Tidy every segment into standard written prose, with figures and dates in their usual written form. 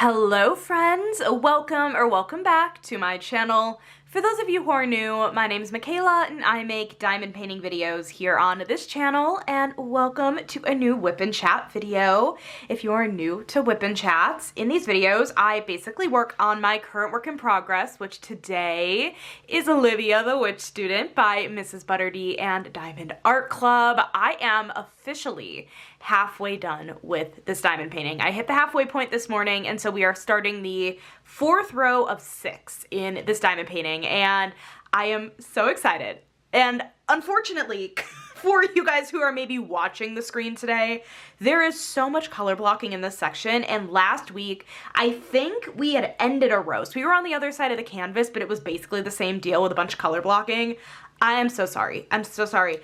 Hello friends, welcome back to my channel. For those of you who are new, my name is Michaela and I make diamond painting videos here on this channel, and welcome to a new Whip and Chat video. If you are new to Whip and Chats, in these videos I basically work on my current work in progress, which today is Olivia the Witch Student by Mrs. Butterdy and Diamond Art Club. I am officially halfway done with this diamond painting. I hit the halfway point this morning, and so we are starting the fourth row of 6 in this diamond painting, and I am so excited. And unfortunately, for you guys who are maybe watching the screen today, there is so much color blocking in this section, and last week I think we had ended a row. So we were on the other side of the canvas, but it was basically the same deal with a bunch of color blocking. I am so sorry. I'm so sorry.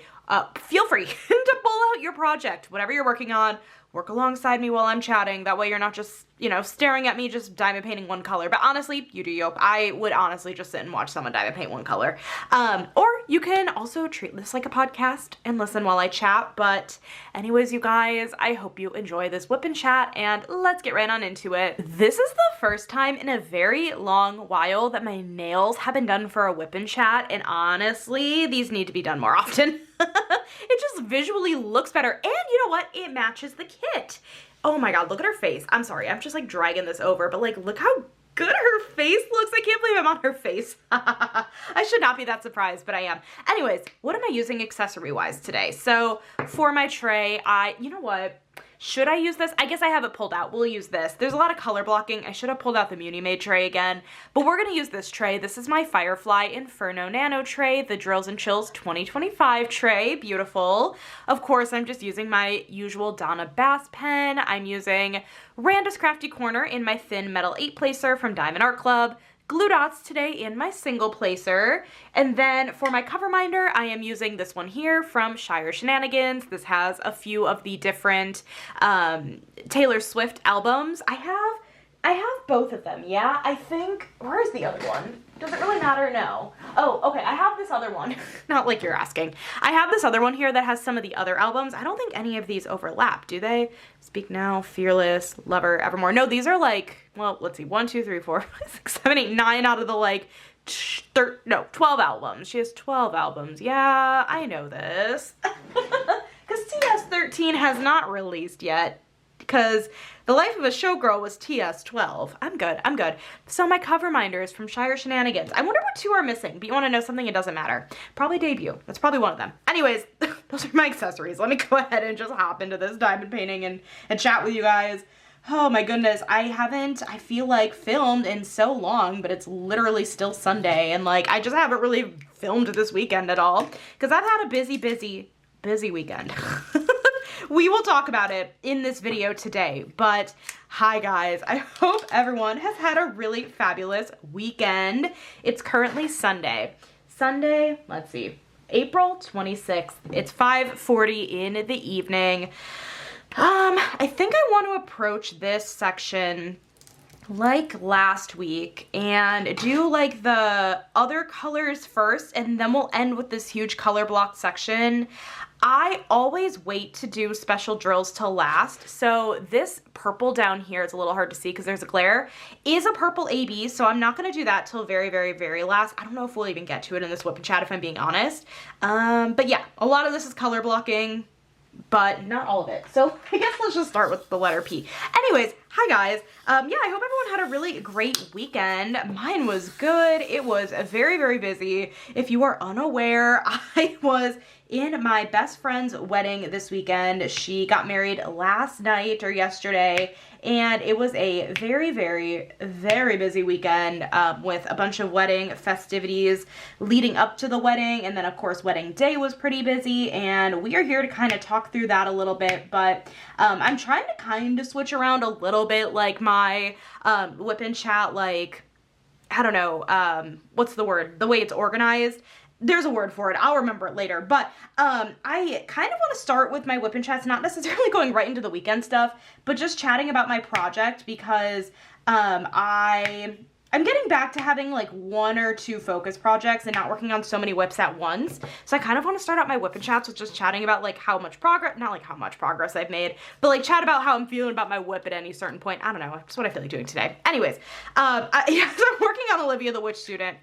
Feel free to pull out your project, whatever you're working on, work alongside me while I'm chatting. That way you're not just, staring at me just diamond painting one color. But honestly, you do you. I would honestly just sit and watch someone diamond paint one color. Or you can also treat this like a podcast and listen while I chat. But anyways, you guys, I hope you enjoy this Whip and Chat, and let's get right on into it. This is the first time in a very long while that my nails have been done for a Whip and Chat, and honestly, these need to be done more often. It just visually looks better, and you know what? It matches the kit. Oh my god, look at her face. I'm sorry, I'm just like dragging this over, but like look how good her face looks. I can't believe I'm on her face. I should not be that surprised, but I am. Anyways, what am I using accessory-wise today? So for my tray, you know what? Should I use this? I guess I have it pulled out. We'll use this. There's a lot of color blocking. I should have pulled out the Muni Made tray again, but we're going to use this tray. This is my Firefly Inferno Nano tray, the Drills and Chills 2025 tray. Beautiful. Of course, I'm just using my usual Donna Bass pen. I'm using Randa's Crafty Corner in my thin metal 8-placer from Diamond Art Club. Glue dots today in my single placer. And then for my cover minder, I am using this one here from Shire Shenanigans. This has a few of the different Taylor Swift albums. I have both of them, yeah? I think, where's the other one? Does it really matter? No. Oh, okay, I have this other one. Not like you're asking. I have this other one here that has some of the other albums. I don't think any of these overlap, do they? Speak Now, Fearless, Lover, Evermore. No, these are like, well, let's see, 1, 2, 3, 4, 5, 6, 7, 8, 9 out of the like, 12 albums. She has 12 albums. Yeah, I know this. Because TS13 has not released yet. Because The Life of a Showgirl was TS12. I'm good. So my cover minder is from Shire Shenanigans. I wonder what 2 are missing, but you want to know something? It doesn't matter. Probably Debut. That's probably one of them. Anyways, those are my accessories. Let me go ahead and just hop into this diamond painting and chat with you guys. Oh my goodness, I feel like filmed in so long, but it's literally still Sunday, and like, I just haven't really filmed this weekend at all, because I've had a busy weekend. We will talk about it in this video today, but hi guys, I hope everyone has had a really fabulous weekend. It's currently Sunday, let's see, April 26th. It's 5:40 in the evening. I think I want to approach this section like last week and do like the other colors first, and then we'll end with this huge color block section. I always wait to do special drills till last, so this purple down here, it's a little hard to see because there's a glare, is a purple AB, so I'm not going to do that till very, very, very last. I don't know if we'll even get to it in this Whip and Chat if I'm being honest, but yeah, a lot of this is color blocking, but not all of it. So I guess let's just start with the letter P. Anyways, hi guys. Yeah, I hope everyone had a really great weekend. Mine was good. It was very, very busy. If you are unaware, I was in my best friend's wedding this weekend. She got married last night or yesterday, and it was a very, very, very busy weekend with a bunch of wedding festivities leading up to the wedding, and then of course wedding day was pretty busy, and we are here to kind of talk through that a little bit, but I'm trying to kind of switch around a little bit like my Whip and Chat, like, I don't know, what's the word? The way it's organized. There's a word for it. I'll remember it later. But I kind of want to start with my Whip and Chats, not necessarily going right into the weekend stuff, but just chatting about my project because I I'm getting back to having like 1 or 2 focus projects and not working on so many whips at once. So I kind of want to start out my whip and chats with just chatting about like how much progress, not like how much progress I've made, but like chat about how I'm feeling about my whip at any certain point. I don't know, that's what I feel like doing today. Anyways, so I'm working on Olivia the Witch Student.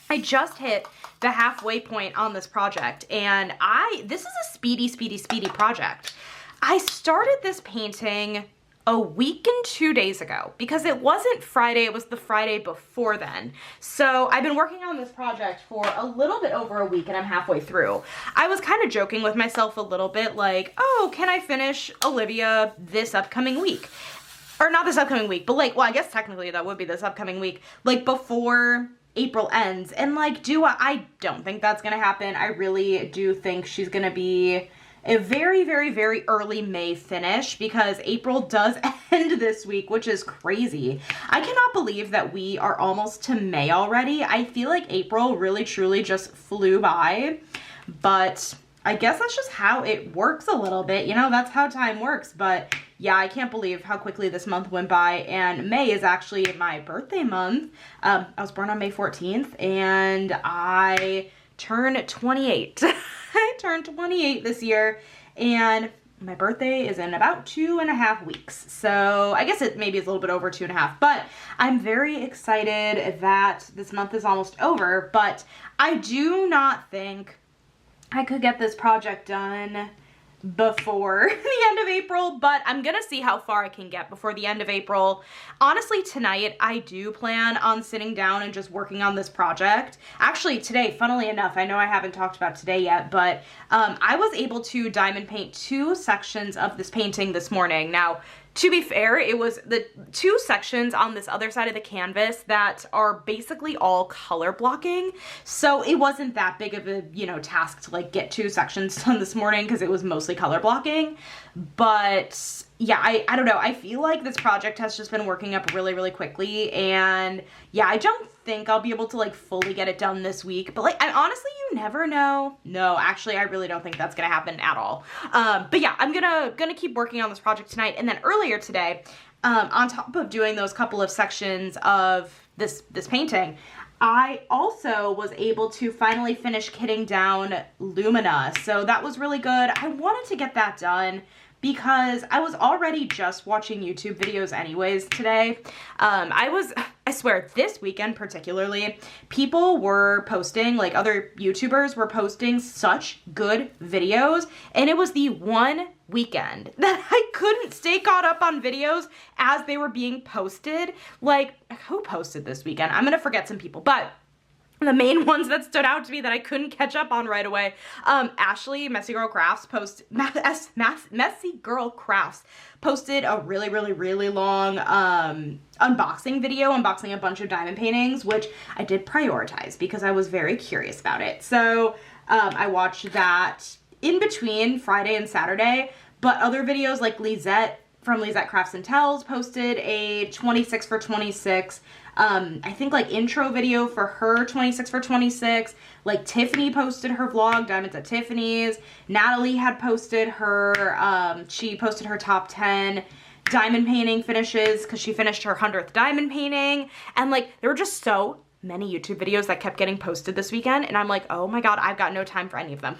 I just hit the halfway point on this project, and this is a speedy project. I started this painting a week and 2 days ago because it wasn't Friday, it was the Friday before then. So I've been working on this project for a little bit over a week and I'm halfway through. I was kind of joking with myself a little bit like, oh, can I finish Olivia this upcoming week? Or not this upcoming week, but like, well, I guess technically that would be this upcoming week, like before April ends. And like, I don't think that's gonna happen. I really do think she's gonna be a very early May finish because April does end this week, which is crazy. I cannot believe that we are almost to May already. I feel like April really truly just flew by, but I guess that's just how it works a little bit. You know, that's how time works. But yeah, I can't believe how quickly this month went by, and May is actually my birthday month. I was born on May 14th and I turned 28. I turned 28 this year, and my birthday is in about 2.5 weeks. So I guess it maybe is a little bit over 2.5, but I'm very excited that this month is almost over, but I do not think I could get this project done before the end of April, but I'm gonna see how far I can get before the end of April. Honestly, tonight I do plan on sitting down and just working on this project. Actually, today, funnily enough, I know I haven't talked about today yet, but I was able to diamond paint 2 sections of this painting this morning. Now, to be fair, it was the 2 sections on this other side of the canvas that are basically all color blocking. So it wasn't that big of a, you know, task to like get 2 sections done this morning because it was mostly color blocking. But yeah, I don't know. I feel like this project has just been working up really quickly, and yeah, I don't think I'll be able to like fully get it done this week, but like, honestly, you never know. No, actually, I really don't think that's gonna happen at all. But yeah, I'm gonna keep working on this project tonight, and then earlier today, on top of doing those couple of sections of this painting, I also was able to finally finish kitting down Lumina, so that was really good. I wanted to get that done because I was already just watching YouTube videos anyways today. I swear, this weekend particularly, people were posting, like other YouTubers were posting such good videos, and it was the one weekend that I couldn't stay caught up on videos as they were being posted. Like, who posted this weekend? I'm gonna forget some people, but the main ones that stood out to me that I couldn't catch up on right away, Ashley, Messy Girl Crafts, Messy Girl Crafts posted a really long unboxing video, unboxing a bunch of diamond paintings, which I did prioritize because I was very curious about it. So I watched that in between Friday and Saturday, but other videos like Lisette from Lisette Crafts and Tells posted a 26 for 26 I think like intro video for her 26 for 26. Like Tiffany posted her vlog, Diamonds at Tiffany's. Natalie had posted her, she posted her top 10 diamond painting finishes because she finished her 100th diamond painting. And like, there were just so many YouTube videos that kept getting posted this weekend. And I'm like, oh my God, I've got no time for any of them.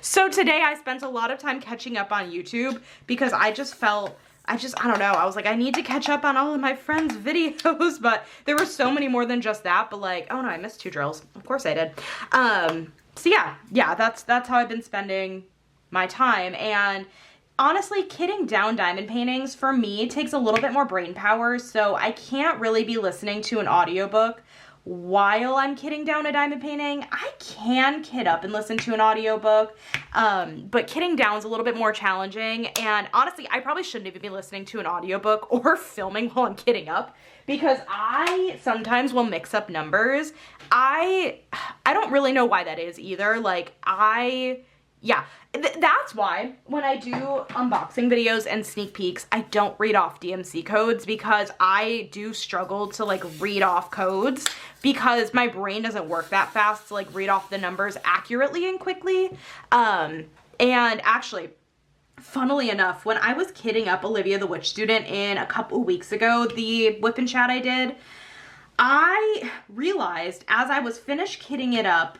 So today I spent a lot of time catching up on YouTube because I don't know, I was like, I need to catch up on all of my friends' videos, but there were so many more than just that, but like, oh no, I missed 2 drills. Of course I did. So yeah, that's how I've been spending my time, and honestly, kitting down diamond paintings for me takes a little bit more brain power, so I can't really be listening to an audiobook while I'm kitting down a diamond painting. I can kit up and listen to an audiobook, but kitting down is a little bit more challenging, and honestly, I probably shouldn't even be listening to an audiobook or filming while I'm kitting up, because I sometimes will mix up numbers. I don't really know why that is either. Like, yeah, that's why when I do unboxing videos and sneak peeks, I don't read off DMC codes, because I do struggle to like read off codes because my brain doesn't work that fast to like read off the numbers accurately and quickly. And actually, funnily enough, when I was kitting up Olivia the Witch Student in a couple weeks ago, the whip and chat I did, I realized as I was finished kitting it up,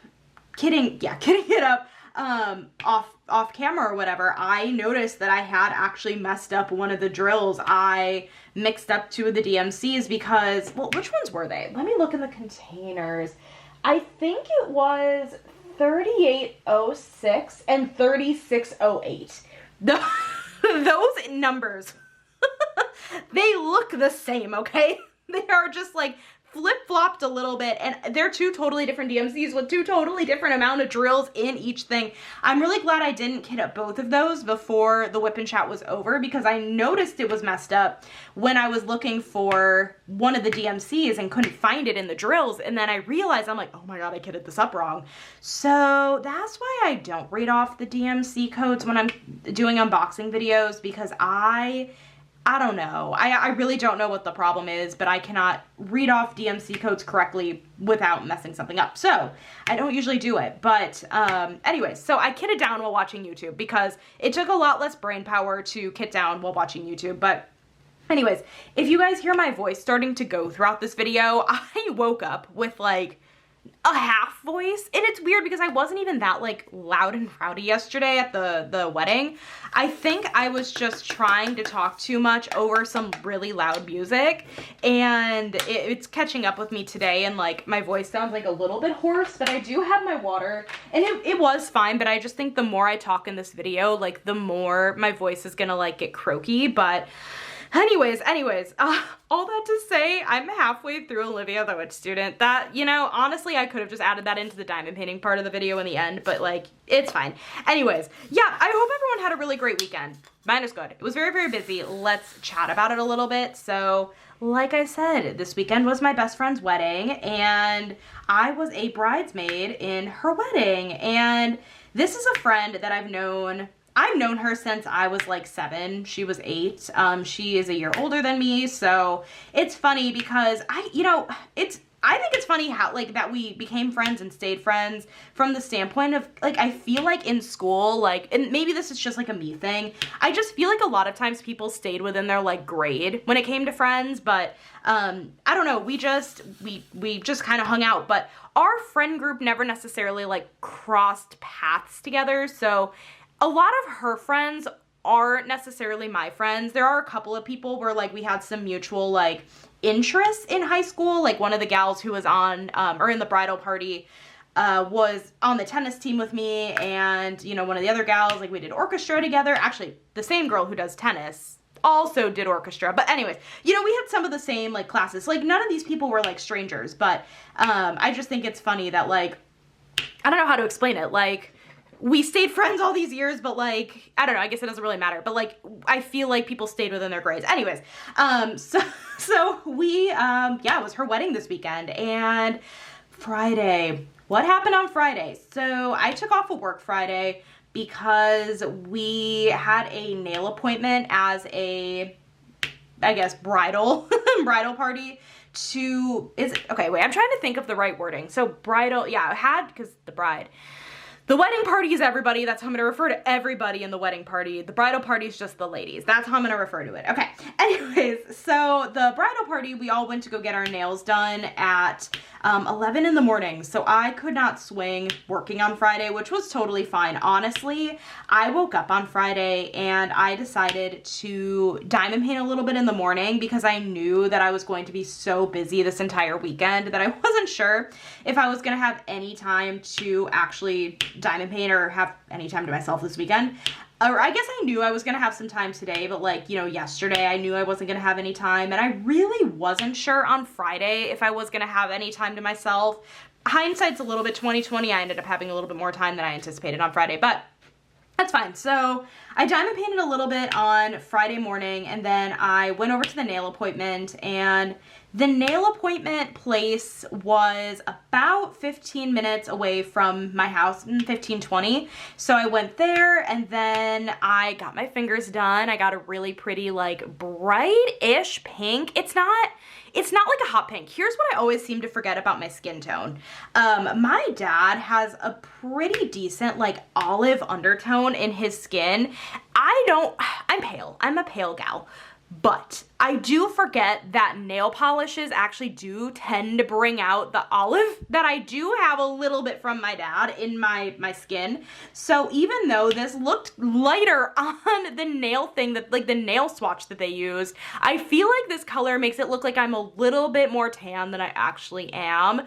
off camera or whatever, I noticed that I had actually messed up one of the drills. I mixed up two of the DMCs because, well, which ones were they? Let me look in the containers. I think it was 3806 and 3608. Those numbers, they look the same, okay? They are just like flip-flopped a little bit, and they're two totally different DMCs with two totally different amount of drills in each thing. I'm really glad I didn't kit up both of those before the whip and chat was over, because I noticed it was messed up when I was looking for one of the DMCs and couldn't find it in the drills, and then I realized, I'm like, oh my god, I kitted this up wrong. So that's why I don't read off the DMC codes when I'm doing unboxing videos, because I don't know. I really don't know what the problem is, but I cannot read off DMC codes correctly without messing something up. So I don't usually do it. But anyways, so I kitted down while watching YouTube because it took a lot less brain power to kit down while watching YouTube. But anyways, if you guys hear my voice starting to go throughout this video, I woke up with like a half voice, and it's weird because I wasn't even that like loud and rowdy yesterday at the wedding. I think I was just trying to talk too much over some really loud music, and it's catching up with me today, and like my voice sounds like a little bit hoarse, but I do have my water, and it was fine. But I just think the more I talk in this video, like the more my voice is gonna like get croaky. But anyways, all that to say, I'm halfway through Olivia the Witch Student. That, you know, honestly, I could have just added that into the diamond painting part of the video in the end, but like, it's fine. Anyways, yeah, I hope everyone had a really great weekend. Mine is good. It was very, very busy. Let's chat about it a little bit. So, like I said, this weekend was my best friend's wedding, and I was a bridesmaid in her wedding, and this is a friend that I've known her since I was like 7. She was 8. She is a year older than me, so it's funny because I think it's funny how like that we became friends and stayed friends from the standpoint of like, I feel like in school, like, and maybe this is just like a me thing, I just feel like a lot of times people stayed within their like grade when it came to friends, but I don't know, we just kind of hung out, but our friend group never necessarily like crossed paths together. So a lot of her friends aren't necessarily my friends. There are a couple of people where like we had some mutual like interests in high school. Like one of the gals who was on or in the bridal party was on the tennis team with me, and you know, one of the other gals, like we did orchestra together. Actually, the same girl who does tennis also did orchestra. But anyways, you know, we had some of the same like classes. Like none of these people were like strangers, but I just think it's funny that like, I don't know how to explain it. Like, we stayed friends all these years, but like, I don't know, I guess it doesn't really matter, but like, I feel like people stayed within their grades. Anyways, so we, yeah, it was her wedding this weekend, and Friday, what happened on Friday? So I took off of work Friday because we had a nail appointment as a, I guess, bridal party okay, wait, I'm trying to think of the right wording. So bridal, yeah, I had, because the wedding party is everybody. That's how I'm going to refer to everybody in the wedding party. The bridal party is just the ladies. That's how I'm going to refer to it. Okay. Anyways, so the bridal party, we all went to go get our nails done at 11 in the morning. So I could not swing working on Friday, which was totally fine. Honestly, I woke up on Friday and I decided to diamond paint a little bit in the morning because I knew that I was going to be so busy this entire weekend that I wasn't sure if I was going to have any time to actually diamond paint or have any time to myself this weekend. Or I guess I knew I was going to have some time today, but like, you know, yesterday I knew I wasn't going to have any time, and I really wasn't sure on Friday if I was going to have any time to myself. Hindsight's a little bit 20/20. I ended up having a little bit more time than I anticipated on Friday, but that's fine. So I diamond painted a little bit on Friday morning, and then I went over to the nail appointment, and the nail appointment place was about 15 minutes away from my house, 15-20. So I went there, and then I got my fingers done. I got a really pretty, like, bright-ish pink. It's not like a hot pink. Here's what I always seem to forget about my skin tone. My dad has a pretty decent, like, olive undertone in his skin. I'm pale. I'm a pale gal. But I do forget that nail polishes actually do tend to bring out the olive that I do have a little bit from my dad in my skin. So even though this looked lighter on the nail thing, that like the nail swatch that they used, I feel like this color makes it look like I'm a little bit more tan than I actually am,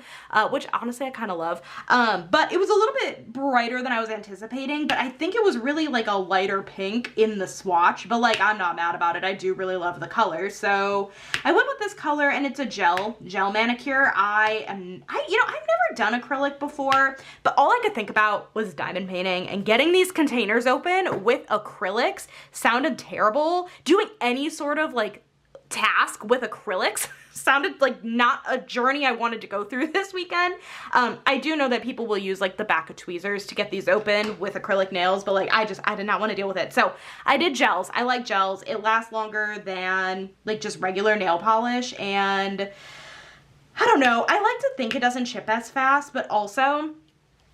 which honestly I kind of love. But it was a little bit brighter than I was anticipating, but I think it was really like a lighter pink in the swatch, but like I'm not mad about it. I do really love the color. So I went with this color, and it's a gel manicure. I've never done acrylic before, but all I could think about was diamond painting, and getting these containers open with acrylics sounded terrible. Doing any sort of like task with acrylics sounded like not a journey I wanted to go through this weekend. I do know that people will use like the back of tweezers to get these open with acrylic nails, but like I did not want to deal with it. So I did gels. I like gels. It lasts longer than like just regular nail polish, and I don't know, I like to think it doesn't chip as fast, but also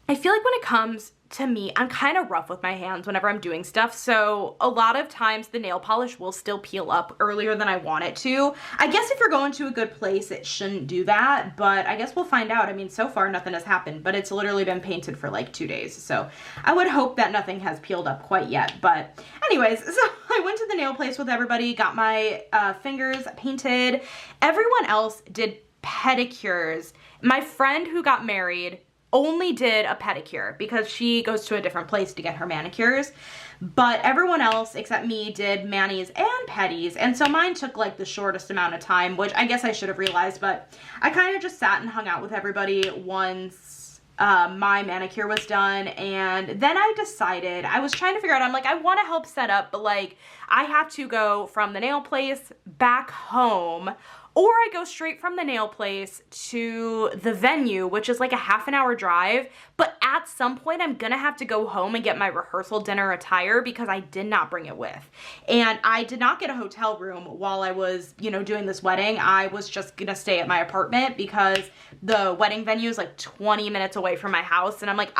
I feel like when it comes to me, I'm kind of rough with my hands whenever I'm doing stuff, so a lot of times the nail polish will still peel up earlier than I want it to. I guess if you're going to a good place, it shouldn't do that, but I guess we'll find out. I mean, so far nothing has happened, but it's literally been painted for like 2 days, so I would hope that nothing has peeled up quite yet. But anyways, so I went to the nail place with everybody, got my fingers painted. Everyone else did pedicures. My friend who got married only did a pedicure because she goes to a different place to get her manicures, but everyone else except me did manis and pedis, and so mine took like the shortest amount of time, which I guess I should have realized, but I kind of just sat and hung out with everybody once my manicure was done. And then I decided, I was trying to figure out, I'm like, I want to help set up, but like I have to go from the nail place back home, or I go straight from the nail place to the venue, which is like a half an hour drive. But at some point, I'm gonna have to go home and get my rehearsal dinner attire because I did not bring it with. And I did not get a hotel room while I was, doing this wedding. I was just gonna stay at my apartment because the wedding venue is like 20 minutes away from my house. And I'm like,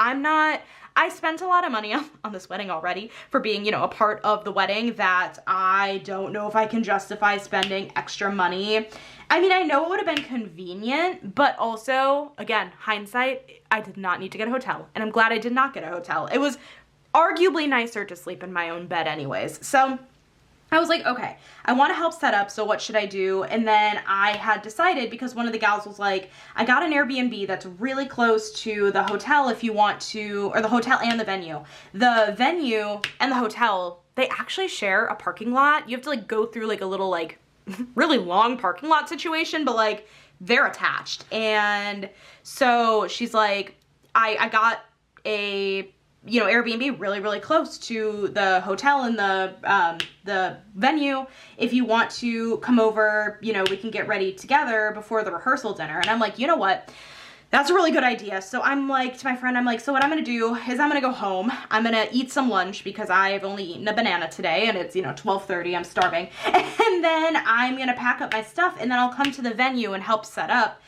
I spent a lot of money on this wedding already for being, a part of the wedding, that I don't know if I can justify spending extra money. I mean, I know it would have been convenient, but also, again, hindsight, I did not need to get a hotel. And I'm glad I did not get a hotel. It was arguably nicer to sleep in my own bed anyways. So I was like, okay, I want to help set up, so what should I do? And then I had decided, because one of the gals was like, I got an Airbnb that's really close to the hotel if you want to, or the hotel and the venue. The venue and the hotel, they actually share a parking lot. You have to like go through like a little like really long parking lot situation, but like they're attached. And so she's like, I got a Airbnb really, really close to the hotel and the venue. If you want to come over, we can get ready together before the rehearsal dinner. And I'm like, you know what? That's a really good idea. So I'm like, to my friend, I'm like, so what I'm going to do is I'm going to go home. I'm going to eat some lunch because I've only eaten a banana today and it's, 12:30. I'm starving. And then I'm going to pack up my stuff, and then I'll come to the venue and help set up.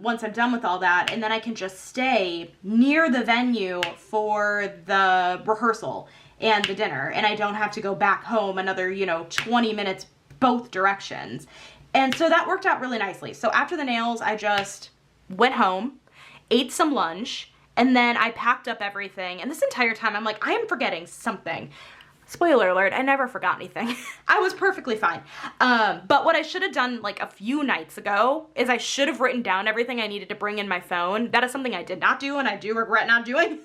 Once I'm done with all that, and then I can just stay near the venue for the rehearsal and the dinner, and I don't have to go back home another, 20 minutes both directions. And so that worked out really nicely. So after the nails, I just went home, ate some lunch, and then I packed up everything. And this entire time, I'm like, I am forgetting something. Spoiler alert, I never forgot anything. I was perfectly fine. But what I should have done like a few nights ago is I should have written down everything I needed to bring in my phone. That is something I did not do, and I do regret not doing.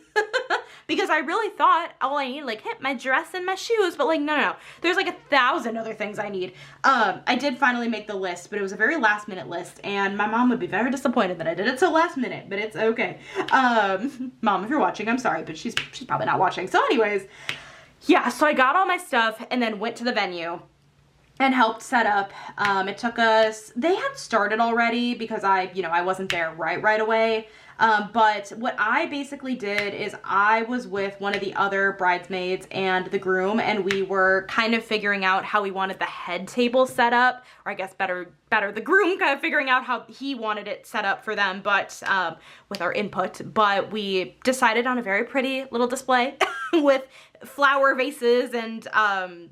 Because I really thought all I need, like, my dress and my shoes, but like, no. There's like 1,000 other things I need. I did finally make the list, but it was a very last minute list, and my mom would be very disappointed that I did it so last minute, but it's okay. Mom, if you're watching, I'm sorry, but she's probably not watching. So anyways, yeah, so I got all my stuff and then went to the venue and helped set up. It took us, they had started already because I wasn't there right away. But what I basically did is I was with one of the other bridesmaids and the groom, and we were kind of figuring out how we wanted the head table set up, or I guess better the groom kind of figuring out how he wanted it set up for them, but with our input. But we decided on a very pretty little display with flower vases and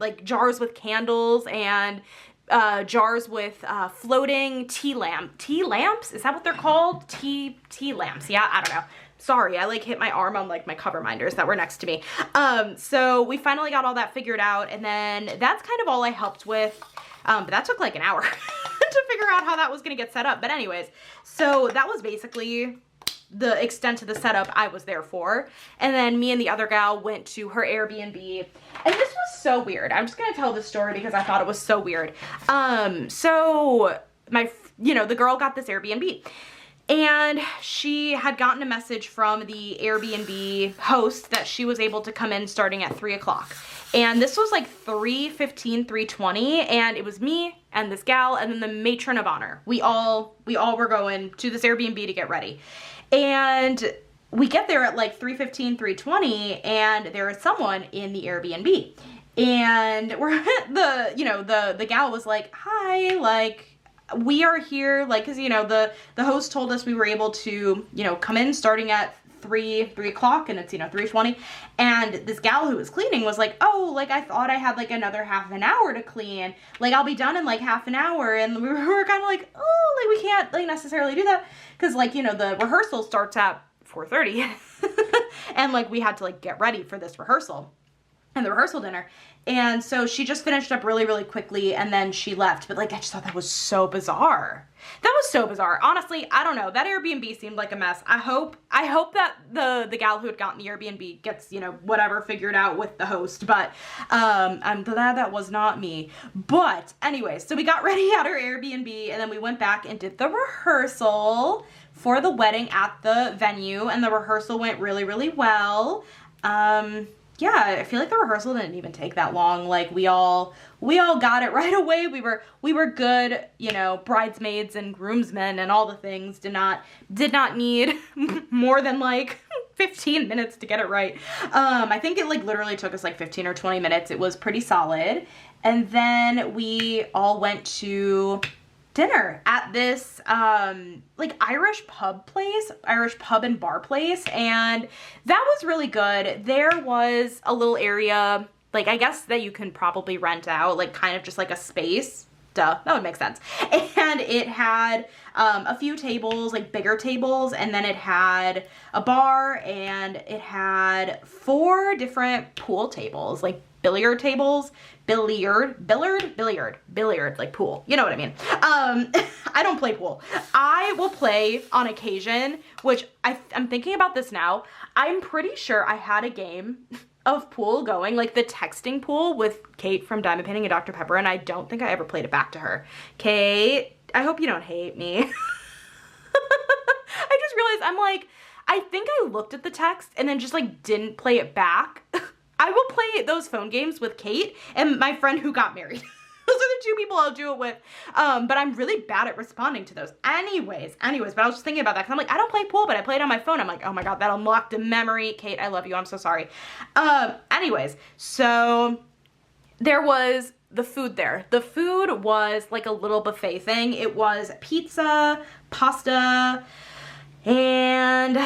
like jars with candles, and jars with floating tea lamps. Is that what they're called? Tea lamps. Yeah, I don't know. Sorry, I like hit my arm on like my cover minders that were next to me. So we finally got all that figured out, and then that's kind of all I helped with. But that took like an hour to figure out how that was gonna get set up. But anyways, so that was basically the extent of the setup I was there for. And then me and the other gal went to her Airbnb, and this was so weird. I'm just gonna tell this story because I thought it was so weird. So the girl got this Airbnb, and she had gotten a message from the Airbnb host that she was able to come in starting at 3 o'clock. And this was like 3:15, 3:20, and it was me and this gal and then the matron of honor. We all were going to this Airbnb to get ready. And we get there at like 3:15, 3:20, and there is someone in the Airbnb. And the gal was like, "Hi, like, we are here, like, cause the host told us we were able to, come in starting at 3 o'clock, and it's, 3:20. And this gal who was cleaning was like, "Oh, like, I thought I had like another half an hour to clean. Like, I'll be done in like half an hour." And we were kind of like, "Oh, like, we can't like necessarily do that." Cause like, the rehearsal starts at 4:30 and like, we had to like get ready for this rehearsal and the rehearsal dinner. And so she just finished up really, really quickly, and then she left. But like, I just thought that was so bizarre. That was so bizarre. Honestly, I don't know. That Airbnb seemed like a mess. I hope that the gal who had gotten the Airbnb gets, whatever figured out with the host. But I'm glad that was not me. But anyway, so we got ready at our Airbnb, and then we went back and did the rehearsal for the wedding at the venue, and the rehearsal went really, really well. Yeah, I feel like the rehearsal didn't even take that long. Like, we all got it right away. We were good, bridesmaids and groomsmen and all the things. Did not need more than like 15 minutes to get it right. I think it like literally took us like 15 or 20 minutes. It was pretty solid. And then we all went to dinner at this like Irish pub and bar place, and that was really good. There was a little area, like, I guess that you can probably rent out, like, kind of just like a space. Duh, that would make sense. And it had a few tables, like bigger tables, and then it had a bar, and it had 4 different pool tables, like billiard tables, billiard, like pool. You know what I mean? I don't play pool. I will play on occasion, which I'm thinking about this now. I'm pretty sure I had a game of pool going, like the texting pool with Kate from Diamond Painting and Dr. Pepper, and I don't think I ever played it back to her. Kate, I hope you don't hate me. I just realized, I'm like, I think I looked at the text and then just like didn't play it back. I will play those phone games with Kate and my friend who got married. Those are the 2 people I'll do it with. But I'm really bad at responding to those. Anyways, but I was just thinking about that because I'm like, I don't play pool, but I play it on my phone. I'm like, oh my God, that unlocked a memory. Kate, I love you. I'm so sorry. Anyways, so there was the food there. The food was like a little buffet thing. It was pizza, pasta, and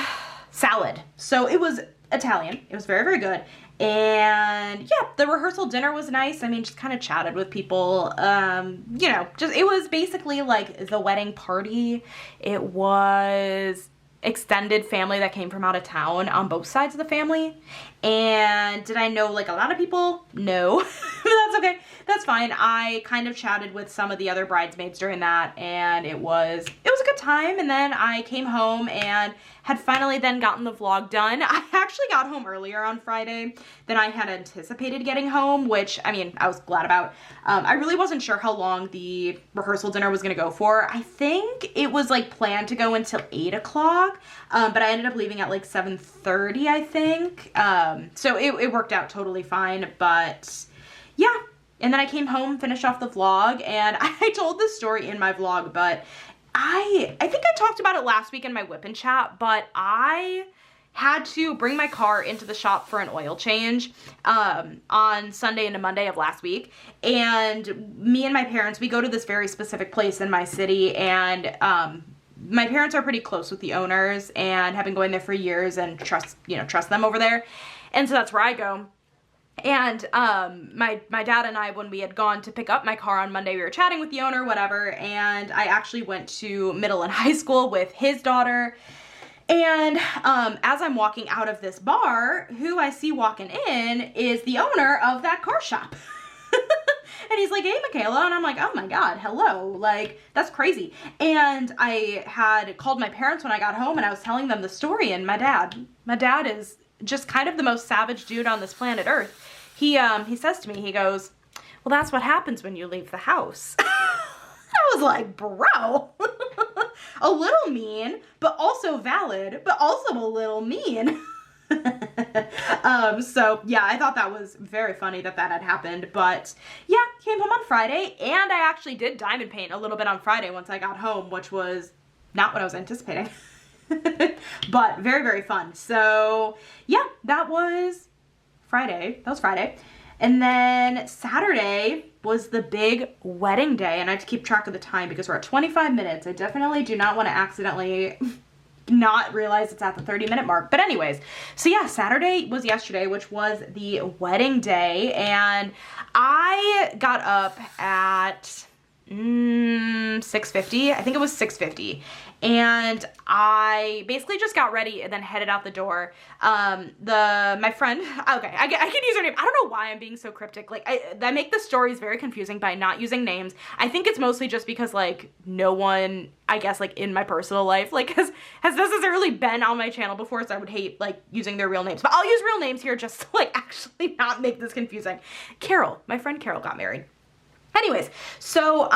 salad. So it was Italian. It was very, very good. And yeah, the rehearsal dinner was nice. I mean, just kind of chatted with people. It was basically like the wedding party. It was extended family that came from out of town on both sides of the family. And did I know like a lot of people? No. But that's okay. That's fine. I kind of chatted with some of the other bridesmaids during that, and it was a good time. And then I came home and had finally then gotten the vlog done. I actually got home earlier on Friday than I had anticipated getting home, which, I mean, I was glad about. I really wasn't sure how long the rehearsal dinner was gonna go for. I think it was like planned to go until 8 o'clock, but I ended up leaving at like 7:30, I think. So it worked out totally fine, but yeah. And then I came home, finished off the vlog, and I told this story in my vlog, but I think I talked about it last week in my whip and chat, but I had to bring my car into the shop for an oil change on Sunday into Monday of last week. And me and my parents, we go to this very specific place in my city, and my parents are pretty close with the owners and have been going there for years and trust them over there. And so that's where I go. And my dad and I, when we had gone to pick up my car on Monday, we were chatting with the owner, whatever, and I actually went to middle and high school with his daughter. And as I'm walking out of this bar, who I see walking in is the owner of that car shop. And he's like, "Hey, Michaela." And I'm like, "Oh my God, hello." Like, that's crazy. And I had called my parents when I got home and I was telling them the story, and my dad is just kind of the most savage dude on this planet Earth. He says to me, he goes, "Well, that's what happens when you leave the house." I was like, bro, a little mean, but also valid, but also a little mean. So yeah, I thought that was very funny that had happened, but yeah, came home on Friday, and I actually did diamond paint a little bit on Friday once I got home, which was not what I was anticipating, but very, very fun. So yeah, that was Friday. And then Saturday was the big wedding day, and I have to keep track of the time because we're at 25 minutes. I definitely do not want to accidentally not realize it's at the 30-minute mark. But anyways, so yeah, Saturday was yesterday, which was the wedding day, and I got up at 6:50. I think it was 6:50. And I basically just got ready and then headed out the door. My friend, okay, I can use her name. I don't know why I'm being so cryptic. Like, I make the stories very confusing by not using names. I think it's mostly just because, like, no one, I guess, like, in my personal life, like, has necessarily been on my channel before, so I would hate, like, using their real names. But I'll use real names here just to, like, actually not make this confusing. Carol, my friend Carol got married. Anyways, so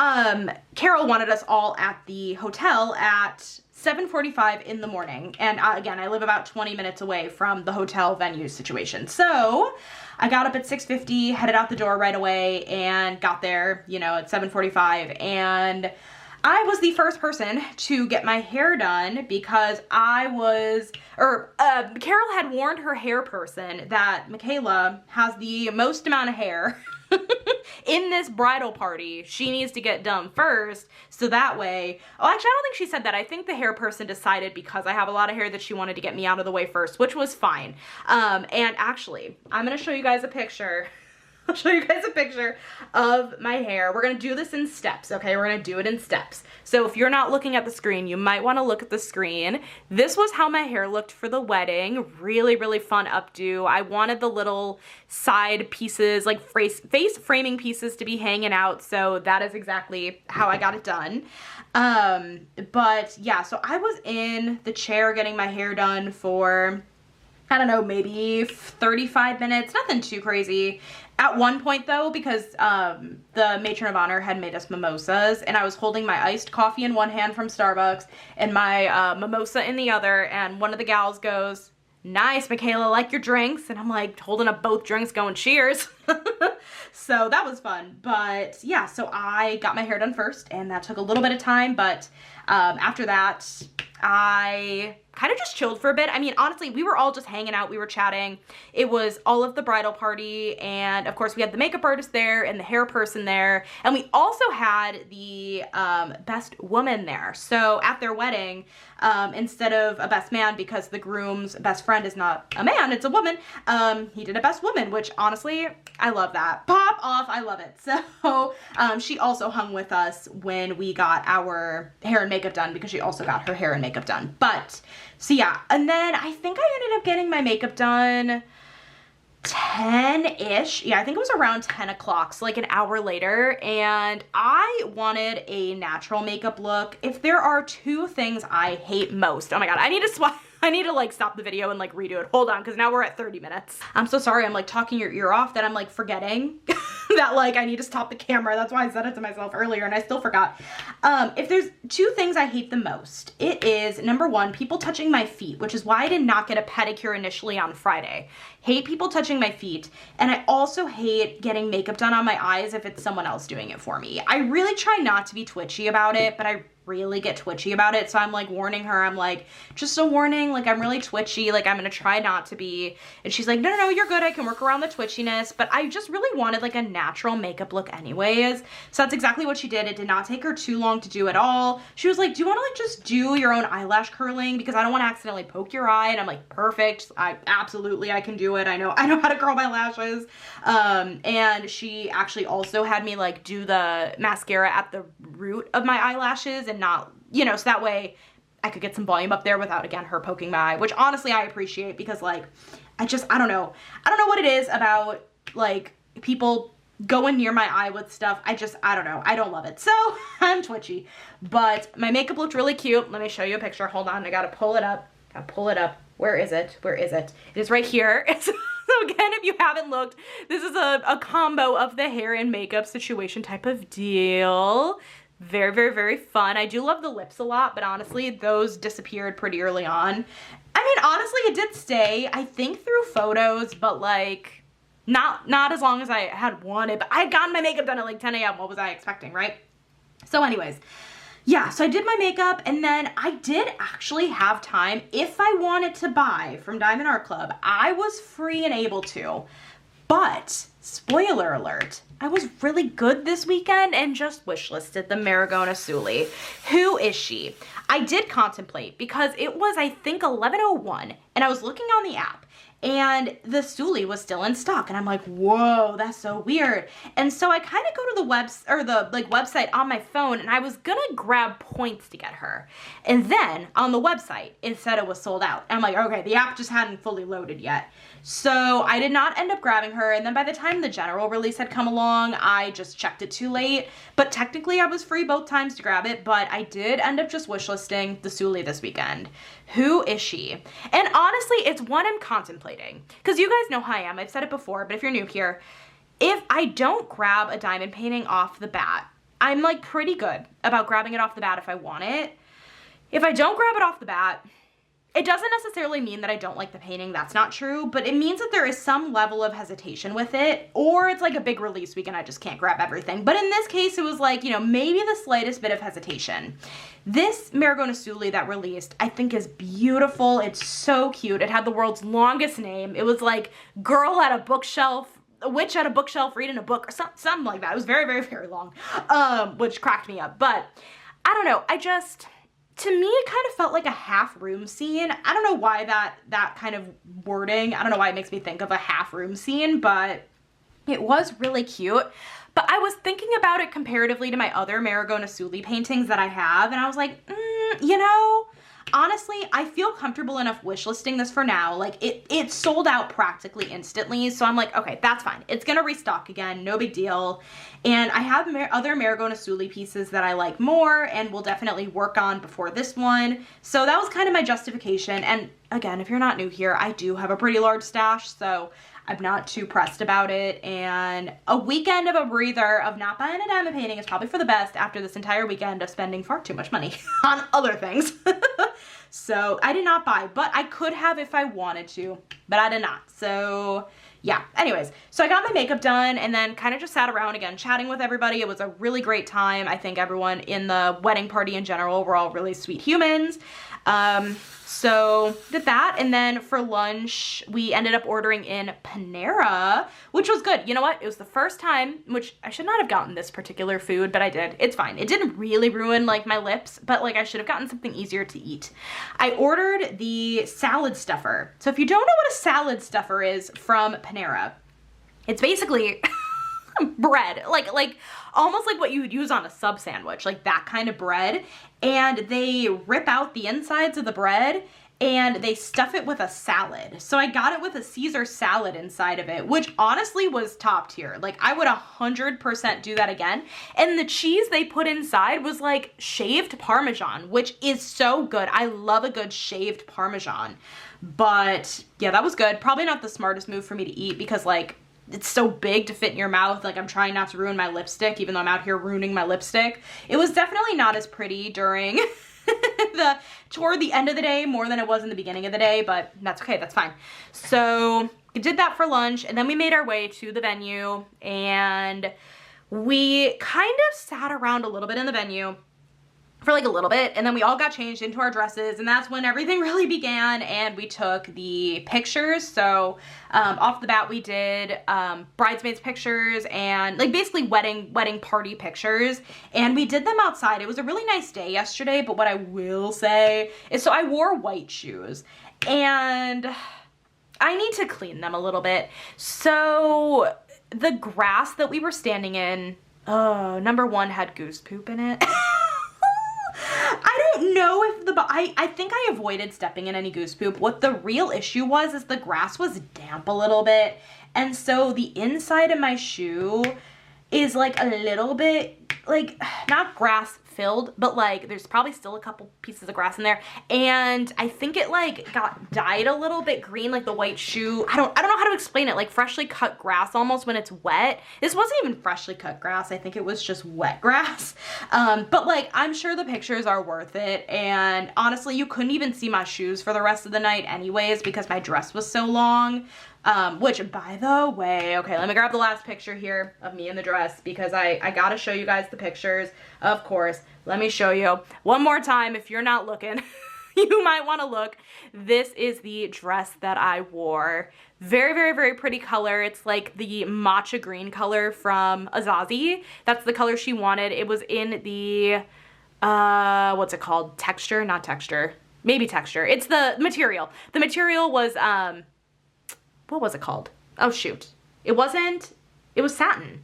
Carol wanted us all at the hotel at 7:45 in the morning. And again, I live about 20 minutes away from the hotel venue situation. So I got up at 6:50, headed out the door right away, and got there, you know, at 7:45. And I was the first person to get my hair done because Carol had warned her hair person that Michaela has the most amount of hair in this bridal party. She needs to get done first, so that way, oh, actually, I don't think she said that. I think the hair person decided because I have a lot of hair that she wanted to get me out of the way first, which was fine. And actually, I'm gonna show you guys a picture. I'll show you guys a picture of my hair. We're gonna do this in steps, okay? We're gonna do it in steps. So if you're not looking at the screen, you might wanna look at the screen. This was how my hair looked for the wedding. Really, really fun updo. I wanted the little side pieces, like face framing pieces, to be hanging out, so that is exactly how I got it done. But yeah, so I was in the chair getting my hair done for, I don't know, maybe 35 minutes, nothing too crazy. At one point though, because the matron of honor had made us mimosas, and I was holding my iced coffee in one hand from Starbucks and my mimosa in the other, and one of the gals goes, "Nice, Michaela, like your drinks?" And I'm like holding up both drinks going, "Cheers." So that was fun. But yeah, so I got my hair done first, and that took a little bit of time, but after that, I kind of just chilled for a bit. I mean, honestly, we were all just hanging out. We were chatting. It was all of the bridal party. And of course we had the makeup artist there and the hair person there. And we also had the best woman there. So at their wedding, instead of a best man, because the groom's best friend is not a man, it's a woman, he did a best woman, which honestly, I love that. Pop off, I love it. So she also hung with us when we got our hair and makeup done, because she also got her hair and makeup done. But so yeah, and then I think I ended up getting my makeup done 10-ish. Yeah, I think it was around 10 o'clock, so like an hour later, and I wanted a natural makeup look. If there are two things I hate most, oh my god, I need to like stop the video and like redo it. Hold on, because now we're at 30 minutes. I'm so sorry, I'm like talking your ear off that I'm like forgetting that like I need to stop the camera. That's why I said it to myself earlier and I still forgot. If there's two things I hate the most, it is number one, people touching my feet, which is why I did not get a pedicure initially on Friday. Hate people touching my feet, and I also hate getting makeup done on my eyes if it's someone else doing it for me. I really try not to be twitchy about it, but I really get twitchy about it. So I'm like warning her, I'm like, just a warning, like I'm really twitchy, like I'm gonna try not to be. And she's like, no, you're good, I can work around the twitchiness. But I just really wanted like a natural makeup look anyways. So that's exactly what she did. It did not take her too long to do at all. She was like, do you want to like just do your own eyelash curling, because I don't want to accidentally poke your eye? And I'm like, perfect, I can do it. I know how to curl my lashes. And she actually also had me like do the mascara at the root of my eyelashes and not, you know, so that way I could get some volume up there without, again, her poking my eye, which honestly I appreciate, because like, I don't know what it is about like people going near my eye with stuff. I don't know. I don't love it. So I'm twitchy, but my makeup looked really cute. Let me show you a picture. Hold on. I got to pull it up. Where is it? It is right here. So again, if you haven't looked, this is a combo of the hair and makeup situation type of deal. Very, very, very fun. I do love the lips a lot, but honestly, those disappeared pretty early on. I mean, honestly, it did stay, I think, through photos, but like not as long as I had wanted. But I had gotten my makeup done at like 10 a.m. What was I expecting, right? So anyways, yeah, so I did my makeup, and then I did actually have time. If I wanted to buy from Diamond Art Club, I was free and able to. But, spoiler alert, I was really good this weekend and just wishlisted the Maragona Suli. Who is she? I did contemplate, because it was, I think, 11:01, and I was looking on the app, and the Suli was still in stock, and I'm like, whoa, that's so weird. And so I kind of go to the website on my phone, and I was gonna grab points to get her. And then on the website, it said it was sold out. And I'm like, okay, the app just hadn't fully loaded yet. So I did not end up grabbing her, and then by the time the general release had come along, I just checked it too late. But technically I was free both times to grab it, but I did end up just wishlisting the Suli this weekend. Who is she? And honestly, it's one I'm contemplating, because you guys know how I am. I've said it before, but if you're new here, if I don't grab a diamond painting off the bat, I'm like pretty good about grabbing it off the bat if I want it. If I don't grab it off the bat, it doesn't necessarily mean that I don't like the painting. That's not true, but it means that there is some level of hesitation with it, or it's like a big release week and I just can't grab everything. But in this case, it was like, you know, maybe the slightest bit of hesitation. This Maragona Suli that released, I think, is beautiful. It's so cute. It had the world's longest name. It was like girl at a bookshelf, a witch at a bookshelf reading a book, or something like that. It was very, very, very long, which cracked me up. But I don't know. To me, it kind of felt like a half room scene. I don't know why that kind of wording, I don't know why it makes me think of a half room scene, but it was really cute. But I was thinking about it comparatively to my other Maragona Suli paintings that I have, and I was like, you know, honestly, I feel comfortable enough wishlisting this for now. Like, it sold out practically instantly, so I'm like, okay, that's fine. It's gonna restock again, no big deal. And I have other Maragona Suli pieces that I like more and will definitely work on before this one. So that was kind of my justification. And again, if you're not new here, I do have a pretty large stash, so I'm not too pressed about it. And a weekend of a breather of not buying a diamond painting is probably for the best after this entire weekend of spending far too much money on other things. So I did not buy, but I could have if I wanted to, but I did not. So yeah, anyways, so I got my makeup done and then kind of just sat around again chatting with everybody. It was a really great time. I think everyone in the wedding party in general were all really sweet humans. So did that, and then for lunch we ended up ordering in Panera, which was good. You know what? It was the first time, which I should not have gotten this particular food, but I did. It's fine. It didn't really ruin like my lips, but like I should have gotten something easier to eat. I ordered the salad stuffer. So if you don't know what a salad stuffer is from Panera, it's basically bread, like almost like what you would use on a sub sandwich, like that kind of bread. And they rip out the insides of the bread and they stuff it with a salad. So I got it with a Caesar salad inside of it, which honestly was top tier. Like I would 100% do that again. And the cheese they put inside was like shaved Parmesan, which is so good. I love a good shaved Parmesan. But yeah, that was good. Probably not the smartest move for me to eat because like it's so big to fit in your mouth. Like I'm trying not to ruin my lipstick, even though I'm out here ruining my lipstick. It was definitely not as pretty during toward the end of the day more than it was in the beginning of the day, but that's okay, that's fine. So we did that for lunch and then we made our way to the venue and we kind of sat around a little bit in the venue. for like a little bit, and then we all got changed into our dresses, and that's when everything really began, and we took the pictures. So off the bat we did bridesmaids pictures and like basically wedding party pictures, and we did them outside. It was a really nice day yesterday, but what I will say is, so I wore white shoes and I need to clean them a little bit. So the grass that we were standing in, number one, had goose poop in it. I don't know if I think I avoided stepping in any goose poop. What the real issue was is the grass was damp a little bit. And so the inside of my shoe is like a little bit, like, not grass filled, but like there's probably still a couple pieces of grass in there, and I think it like got dyed a little bit green, like the white shoe. I don't know how to explain it, like freshly cut grass almost when it's wet. This wasn't even freshly cut grass, I think it was just wet grass. But like I'm sure the pictures are worth it, and honestly you couldn't even see my shoes for the rest of the night anyways because my dress was so long. Which, by the way, okay, let me grab the last picture here of me in the dress because I gotta show you guys the pictures, of course. Let me show you one more time if you're not looking. You might want to look. This is the dress that I wore. Very, very, very pretty color. It's like the matcha green color from Azazi. That's the color she wanted. It was in the, what's it called? Texture? Not texture. Maybe texture. It's the material. The material was, what was it called? Oh, shoot. It was satin. It was satin.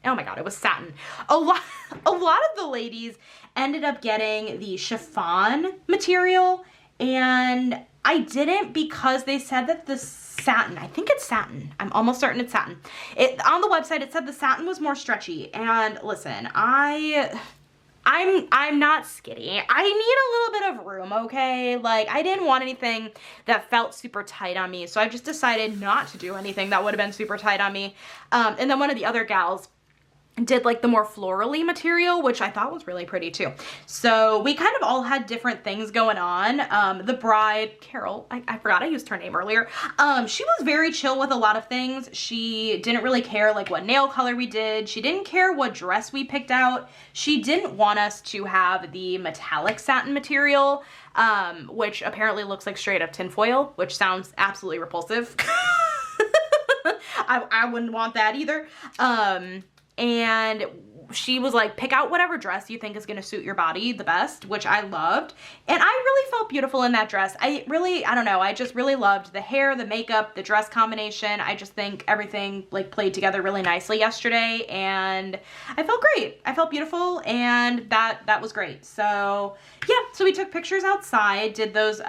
Oh my God, it was satin. A lot of the ladies ended up getting the chiffon material, and I didn't because they said that the satin, I think it's satin. I'm almost certain it's satin. On the website, it said the satin was more stretchy, and listen, I'm not skinny. I need a little bit of room, okay? Like, I didn't want anything that felt super tight on me, so I just decided not to do anything that would have been super tight on me. And then one of the other gals did like the more florally material, which I thought was really pretty too. So we kind of all had different things going on. The bride, Carol, I forgot I used her name earlier. She was very chill with a lot of things. She didn't really care like what nail color we did. She didn't care what dress we picked out. She didn't want us to have the metallic satin material, which apparently looks like straight up tinfoil, which sounds absolutely repulsive. I wouldn't want that either. And she was like, pick out whatever dress you think is going to suit your body the best, which I loved. And I really felt beautiful in that dress. I don't know. I just really loved the hair, the makeup, the dress combination. I just think everything like played together really nicely yesterday, and I felt great. I felt beautiful, and that was great. So yeah, so we took pictures outside, did those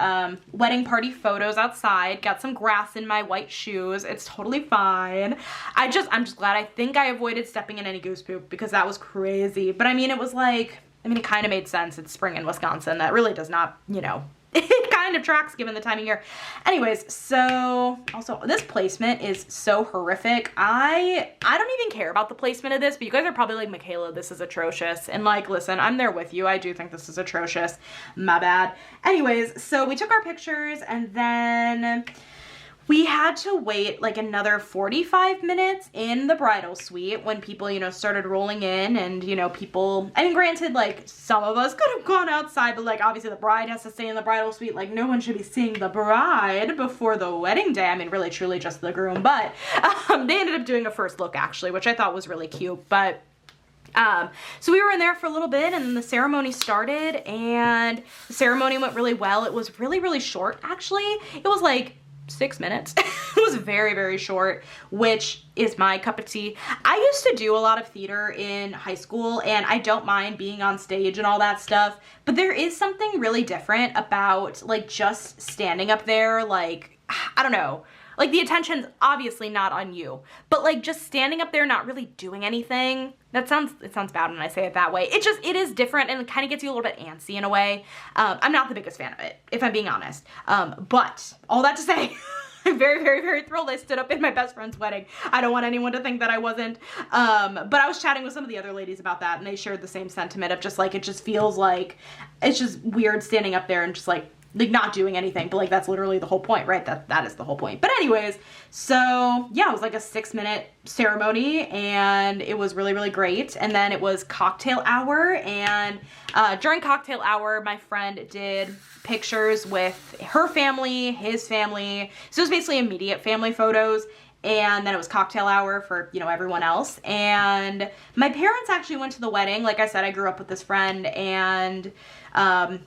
wedding party photos outside, got some grass in my white shoes. It's totally fine. I'm just glad. I think I avoided stepping in any goose poop because that was crazy. But I mean, it was like, it kind of made sense. It's spring in Wisconsin. That really does not, you know, it kind of tracks given the time of year. Anyways, so also this placement is so horrific. I don't even care about the placement of this, but you guys are probably like, Michaela, this is atrocious. And like, listen, I'm there with you. I do think this is atrocious. My bad. Anyways, so we took our pictures, and then we had to wait like another 45 minutes in the bridal suite when people, you know, started rolling in, and, you know, people, I mean, granted, like, some of us could have gone outside, but like, obviously the bride has to stay in the bridal suite. Like, no one should be seeing the bride before the wedding day. I mean, really, truly just the groom, but they ended up doing a first look, actually, which I thought was really cute. But so we were in there for a little bit, and then the ceremony started, and the ceremony went really well. It was really, really short, actually. It was like 6 minutes. It was very, very short, which is my cup of tea. I used to do a lot of theater in high school, and I don't mind being on stage and all that stuff, but there is something really different about like just standing up there, like, I don't know, like the attention's obviously not on you, but like just standing up there not really doing anything. It sounds bad when I say it that way. It is different, and it kind of gets you a little bit antsy in a way. I'm not the biggest fan of it, if I'm being honest. But all that to say, I'm very, very, very thrilled I stood up in my best friend's wedding. I don't want anyone to think that I wasn't. But I was chatting with some of the other ladies about that, and they shared the same sentiment of just like, it just feels like, it's just weird standing up there and just like like not doing anything, but like that's literally the whole point, right? That is the whole point. But anyways, so yeah, it was like a 6-minute ceremony and it was really, really great. And then it was cocktail hour, and during cocktail hour, my friend did pictures with her family, his family. So it was basically immediate family photos. And then it was cocktail hour for, you know, everyone else. And my parents actually went to the wedding. Like I said, I grew up with this friend, and,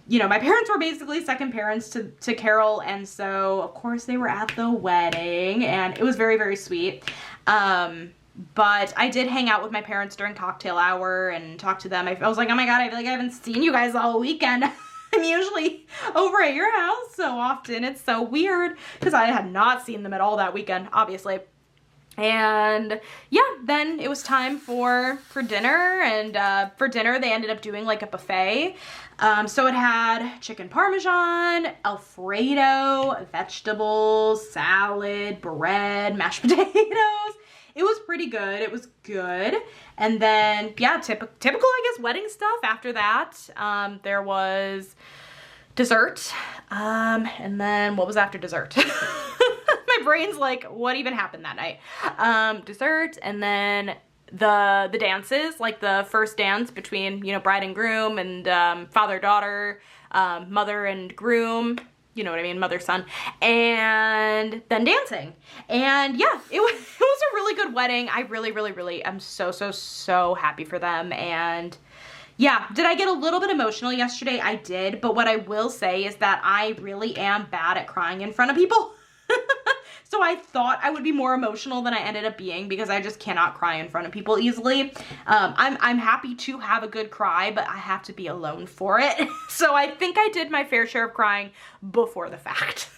you know, my parents were basically second parents to Carol. And so, of course, they were at the wedding, and it was very, very sweet. But I did hang out with my parents during cocktail hour and talk to them. I was like, oh my God, I feel like I haven't seen you guys all weekend. I'm usually over at your house so often. It's so weird because I had not seen them at all that weekend, obviously. And yeah, then it was time for dinner, and for dinner they ended up doing like a buffet. So it had chicken parmesan, Alfredo, vegetables, salad, bread, mashed potatoes. It was pretty good. It was good. And then, yeah, typical, I guess, wedding stuff. After that, there was dessert. And then what was after dessert? My brain's like, what even happened that night? Dessert, and then the dances, like the first dance between, you know, bride and groom, and father-daughter, mother and groom. You know what I mean, mother, son, and then dancing. And yeah, it was a really good wedding. I really am so happy for them. And yeah, did I get a little bit emotional yesterday? I did, but what I will say is that I really am bad at crying in front of people. So I thought I would be more emotional than I ended up being, because I just cannot cry in front of people easily. I'm happy to have a good cry, but I have to be alone for it. So I think I did my fair share of crying before the fact,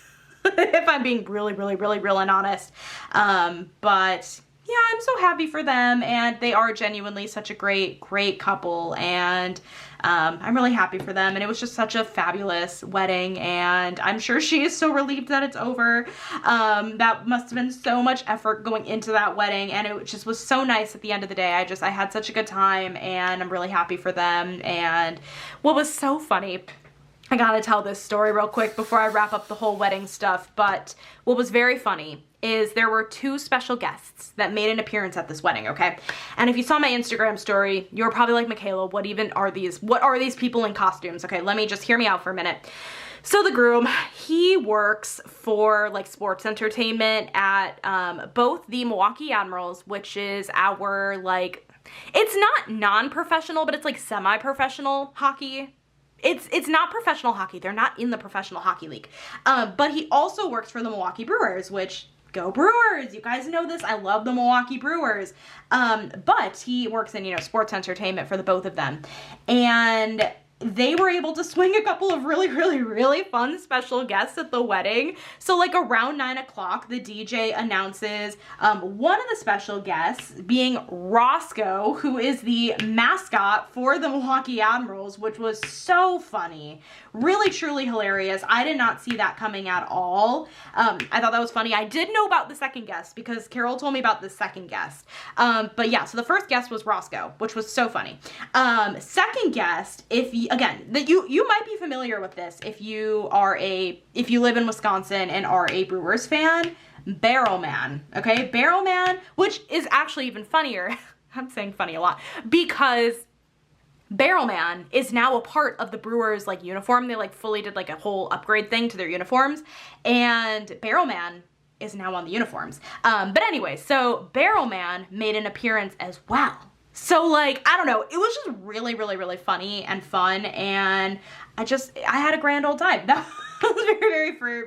if I'm being really real and honest. But yeah, I'm so happy for them, and they are genuinely such a great couple, and I'm really happy for them. And it was just such a fabulous wedding, and I'm sure she is so relieved that it's over. That must have been so much effort going into that wedding, and it just was so nice at the end of the day. I had such a good time, and I'm really happy for them. And what was so funny, I gotta tell this story real quick before I wrap up the whole wedding stuff, but what was very funny is there were 2 special guests that made an appearance at this wedding, okay? And if you saw my Instagram story, you were probably like, Michaela, what are these people in costumes? Okay, let me just hear me out for a minute. So the groom, he works for like sports entertainment at both the Milwaukee Admirals, which is our like, it's not non-professional, but it's like semi-professional hockey. It's not professional hockey. They're not in the professional hockey league. But he also works for the Milwaukee Brewers, which, go Brewers! You guys know this. I love the Milwaukee Brewers. But he works in, you know, sports entertainment for the both of them. And they were able to swing a couple of really fun special guests at the wedding. So like around 9 o'clock, the DJ announces one of the special guests being Roscoe, who is the mascot for the Milwaukee Admirals, which was so funny. Really, truly hilarious. I did not see that coming at all. I thought that was funny. I did know about the second guest because Carol told me about the second guest. But yeah, so the first guest was Roscoe, which was so funny. Second guest, you might be familiar with this if you live in Wisconsin and are a Brewers fan, Barrelman, okay? Barrelman, which is actually even funnier. I'm saying funny a lot because Barrelman is now a part of the Brewers like uniform. They like fully did like a whole upgrade thing to their uniforms, and Barrelman is now on the uniforms. But anyway, so Barrelman made an appearance as well. So like, I don't know, it was just really funny and fun, and I had a grand old time. That was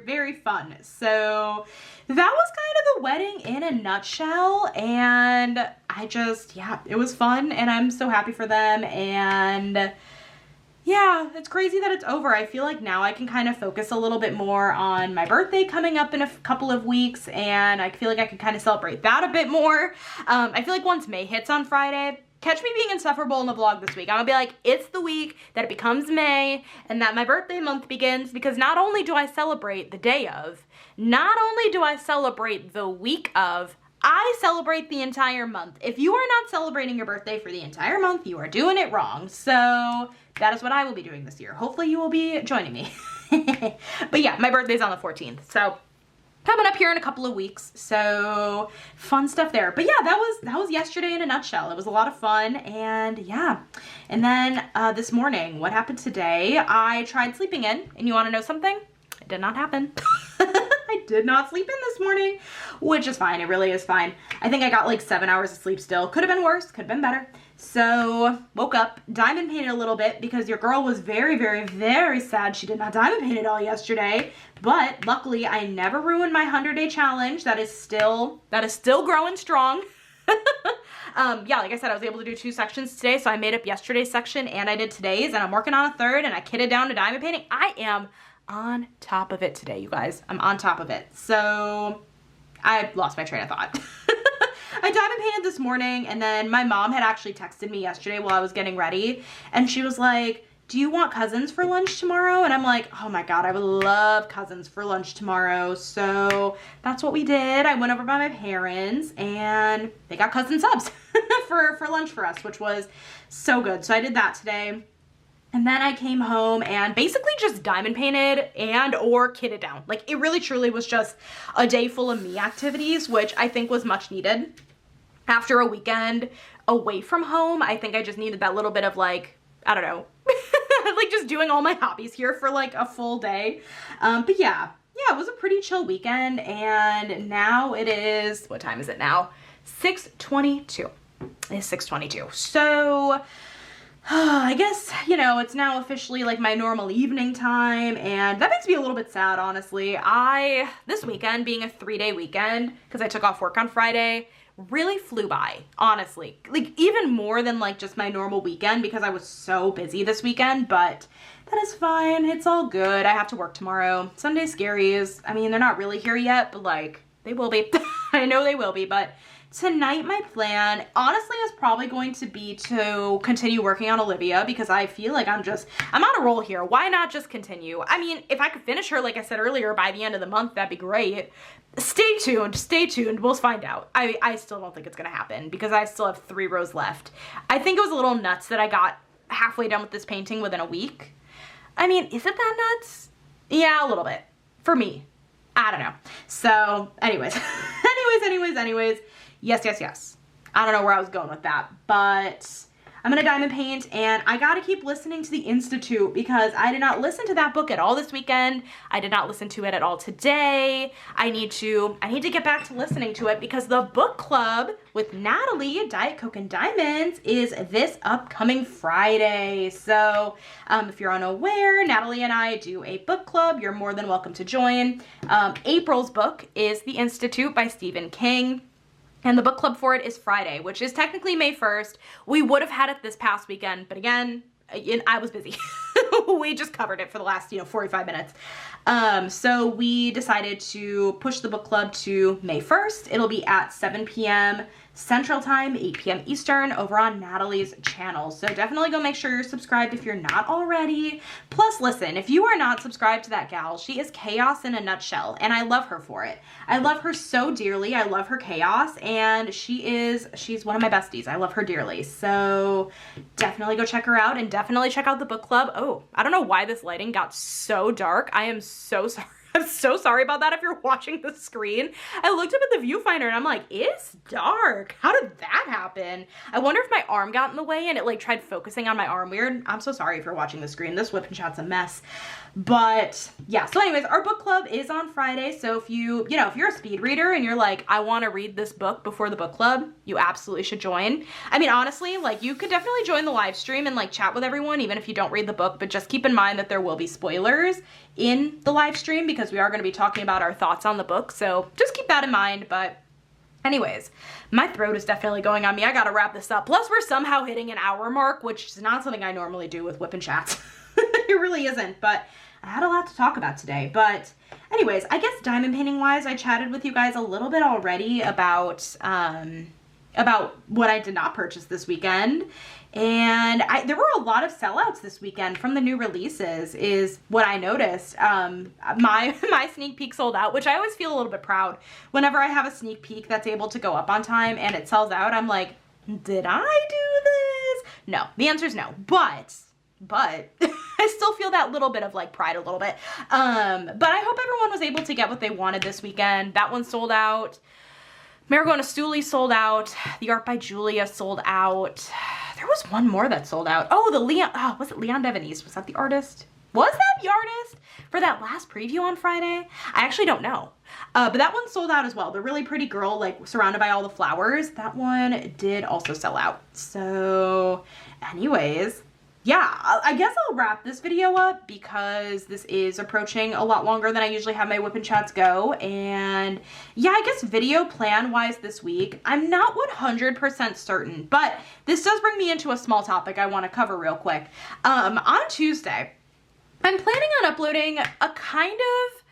very fun. So that was kind of the wedding in a nutshell, and yeah, it was fun, and I'm so happy for them. And yeah, it's crazy that it's over. I feel like now I can kind of focus a little bit more on my birthday coming up in a couple of weeks, and I feel like I can kind of celebrate that a bit more. I feel like once May hits on Friday, catch me being insufferable in the vlog this week. I'm gonna be like, it's the week that it becomes May and that my birthday month begins, because not only do I celebrate the day of, not only do I celebrate the week of, I celebrate the entire month. If you are not celebrating your birthday for the entire month, you are doing it wrong. So that is what I will be doing this year. Hopefully you will be joining me But yeah, my birthday's on the 14th. So coming up here in a couple of weeks. So fun stuff there. But yeah, that was yesterday in a nutshell. It was a lot of fun. And yeah. And then this morning, what happened today? I tried sleeping in. And you want to know something? It did not happen. I did not sleep in this morning, which is fine. It really is fine. I think I got like 7 hours of sleep still. Could have been worse. Could have been better. So woke up, diamond painted a little bit because your girl was very, very, very sad she did not diamond paint at all yesterday. But luckily I never ruined my 100-day challenge. That is still growing strong. Yeah, like I said, I was able to do 2 sections today. So I made up yesterday's section and I did today's, and I'm working on a 3rd, and I kitted down to diamond painting. I am on top of it today, you guys. I'm on top of it. So I lost my train of thought. I diamond painted this morning, and then my mom had actually texted me yesterday while I was getting ready, and she was like, do you want cousins for lunch tomorrow? And I'm like, oh my God, I would love cousins for lunch tomorrow. So that's what we did. I went over by my parents and they got cousin subs for lunch for us, which was so good. So I did that today. And then I came home and basically just diamond painted and or kitted down. Like, it really truly was just a day full of me activities, which I think was much needed. After a weekend away from home, I think I just needed that little bit of like, I don't know, like just doing all my hobbies here for like a full day. But yeah, it was a pretty chill weekend. And now it is, what time is it now? 6:22. It's 6:22. So I guess, you know, it's now officially like my normal evening time, and that makes me a little bit sad, honestly. This weekend being a 3-day weekend, because I took off work on Friday, really flew by, honestly. Like, even more than like just my normal weekend, because I was so busy this weekend, but that is fine. It's all good. I have to work tomorrow. Sunday scaries, I mean, they're not really here yet, but like, they will be. I know they will be, but tonight my plan, honestly, is probably going to be to continue working on Olivia, because I feel like I'm on a roll here. Why not just continue? I mean, if I could finish her, like I said earlier, by the end of the month, that'd be great. Stay tuned. We'll find out. I still don't think it's gonna happen because I still have 3 rows left. I think it was a little nuts that I got halfway done with this painting within a week. I mean, is it that nuts? Yeah, a little bit. For me. I don't know. So, anyways. anyways. Yes. I don't know where I was going with that, but I'm gonna diamond paint, and I gotta keep listening to The Institute because I did not listen to that book at all this weekend. I did not listen to it at all today. I need to get back to listening to it because the book club with Natalie, Diet Coke and Diamonds, is this upcoming Friday. So if you're unaware, Natalie and I do a book club. You're more than welcome to join. April's book is The Institute by Stephen King. And the book club for it is Friday, which is technically May 1st. We would have had it this past weekend, but again, I was busy. We just covered it for the last, 45 minutes. So we decided to push the book club to May 1st. It'll be at 7 p.m. Central Time, 8 p.m. Eastern, over on Natalie's channel. So definitely go make sure you're subscribed if you're not already. Plus, listen, if you are not subscribed to that gal, she is chaos in a nutshell, and I love her for it. I love her so dearly. I love her chaos, and she's one of my besties. I love her dearly. So definitely go check her out, and definitely check out the book club. Oh, I don't know why this lighting got so dark. I am so sorry. I'm so sorry about that if you're watching the screen. I looked up at the viewfinder and I'm like, it's dark. How did that happen? I wonder if my arm got in the way and it like tried focusing on my arm weird. I'm so sorry if you're watching the screen. This whip and shot's a mess. But yeah, so anyways, our book club is on Friday. So if if you're a speed reader and you're like, I want to read this book before the book club, you absolutely should join. I mean, honestly, like you could definitely join the live stream and like chat with everyone, even if you don't read the book, but just keep in mind that there will be spoilers in the live stream because we are going to be talking about our thoughts on the book. So just keep that in mind. But anyways, my throat is definitely going on me. I got to wrap this up. Plus we're somehow hitting an hour mark, which is not something I normally do with whip and chats. It really isn't, but I had a lot to talk about today. But anyways, I guess diamond painting wise, I chatted with you guys a little bit already about what I did not purchase this weekend. And there were a lot of sellouts this weekend from the new releases is what I noticed. My sneak peek sold out, which I always feel a little bit proud. Whenever I have a sneak peek that's able to go up on time and it sells out, I'm like, did I do this? No, the answer is no. But I I still feel that little bit of like pride a little bit. But I hope everyone was able to get what they wanted this weekend. That one sold out. Marigona Stooley sold out. The Art by Julia sold out. There was one more that sold out. Oh, was it Leon Devenese? Was that the artist? Was that the artist for that last preview on Friday? I actually don't know. But that one sold out as well. The really pretty girl, like surrounded by all the flowers, that one did also sell out. So anyways, yeah, I guess I'll wrap this video up because this is approaching a lot longer than I usually have my Whip and Chats go. And yeah, I guess video plan wise this week, I'm not 100% certain, but this does bring me into a small topic I want to cover real quick. On Tuesday, I'm planning on uploading a kind of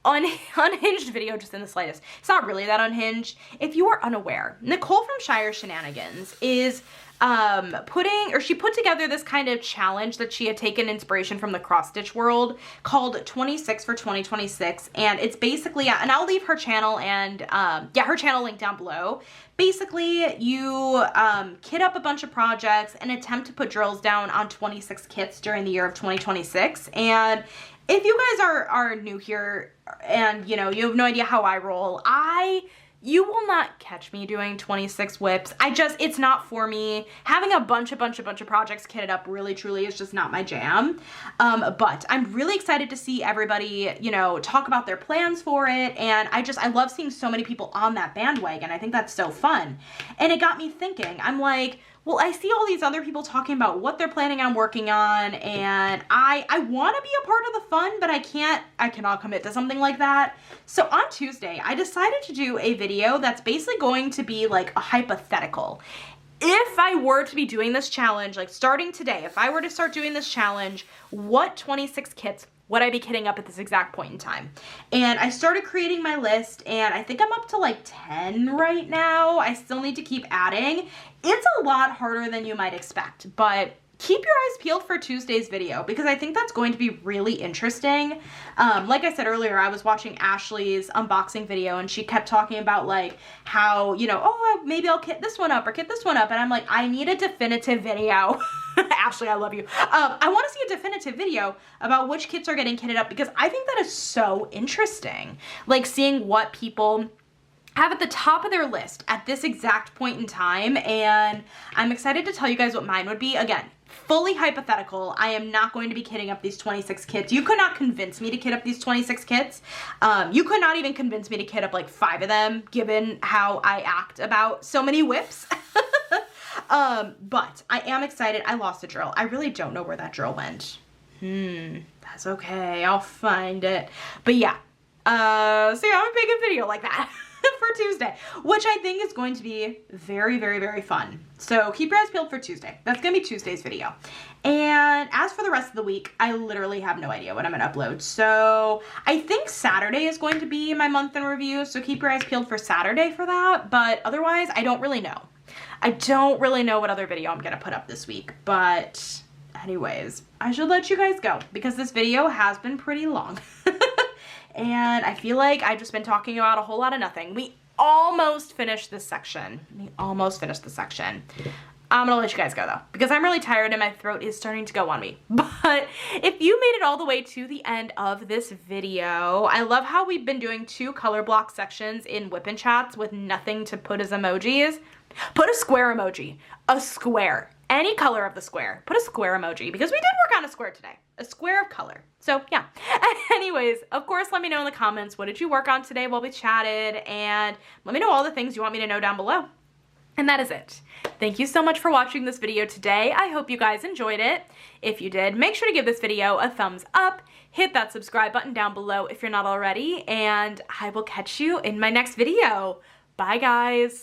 unhinged video, just in the slightest. It's not really that unhinged. If you are unaware, Nicole from Shire Shenanigans is she put together this kind of challenge that she had taken inspiration from the cross stitch world called 26 for 2026, and it's basically, and I'll leave her channel and her channel link down below. Basically, you kit up a bunch of projects and attempt to put drills down on 26 kits during the year of 2026. And if you guys are new here and you have no idea how I roll, you will not catch me doing 26 whips. It's not for me. Having a bunch of projects kitted up really truly is just not my jam. But I'm really excited to see everybody, talk about their plans for it. And I love seeing so many people on that bandwagon. I think that's so fun. And it got me thinking, I'm like, well, I see all these other people talking about what they're planning on working on, and I want to be a part of the fun, but I cannot commit to something like that. So on Tuesday, I decided to do a video that's basically going to be like a hypothetical. If I were to be doing this challenge, like starting today, if I were to start doing this challenge, what 26 kits would I be kitting up at this exact point in time? And I started creating my list, and I think I'm up to like 10 right now. I still need to keep adding. It's a lot harder than you might expect, but keep your eyes peeled for Tuesday's video because I think that's going to be really interesting. Like I said earlier, I was watching Ashley's unboxing video and she kept talking about like how, oh, maybe I'll kit this one up or kit this one up. And I'm like, I need a definitive video. Ashley, I love you. I want to see a definitive video about which kits are getting kitted up because I think that is so interesting. Like seeing what people have at the top of their list at this exact point in time, and I'm excited to tell you guys what mine would be. Again, fully hypothetical. I am not going to be kitting up these 26 kits. You could not convince me to kit up these 26 kits. You could not even convince me to kit up like 5 of them, given how I act about so many whips. But I am excited. I lost a drill. I really don't know where that drill went. That's okay. I'll find it. But yeah. So yeah, I'm gonna make a video like that for Tuesday, which I think is going to be very, very, very fun. So keep your eyes peeled for Tuesday. That's gonna be Tuesday's video. And as for the rest of the week, I literally have no idea what I'm gonna upload. So I think Saturday is going to be my month in review. So keep your eyes peeled for Saturday for that. But otherwise, I don't really know. I don't really know what other video I'm gonna put up this week. But anyways, I should let you guys go because this video has been pretty long. And I feel like I've just been talking about a whole lot of nothing. We almost finished this section. I'm gonna let you guys go though, because I'm really tired and my throat is starting to go on me. But if you made it all the way to the end of this video, I love how we've been doing 2 color block sections in Whip and Chats with nothing to put as emojis. Put a square emoji. A square. Any color of the square. Put a square emoji, because we did work on a square today. A square of color. So yeah. Anyways, of course, let me know in the comments, what did you work on today while we chatted? And let me know all the things you want me to know down below. And that is it. Thank you so much for watching this video today. I hope you guys enjoyed it. If you did, make sure to give this video a thumbs up. Hit that subscribe button down below if you're not already. And I will catch you in my next video. Bye, guys.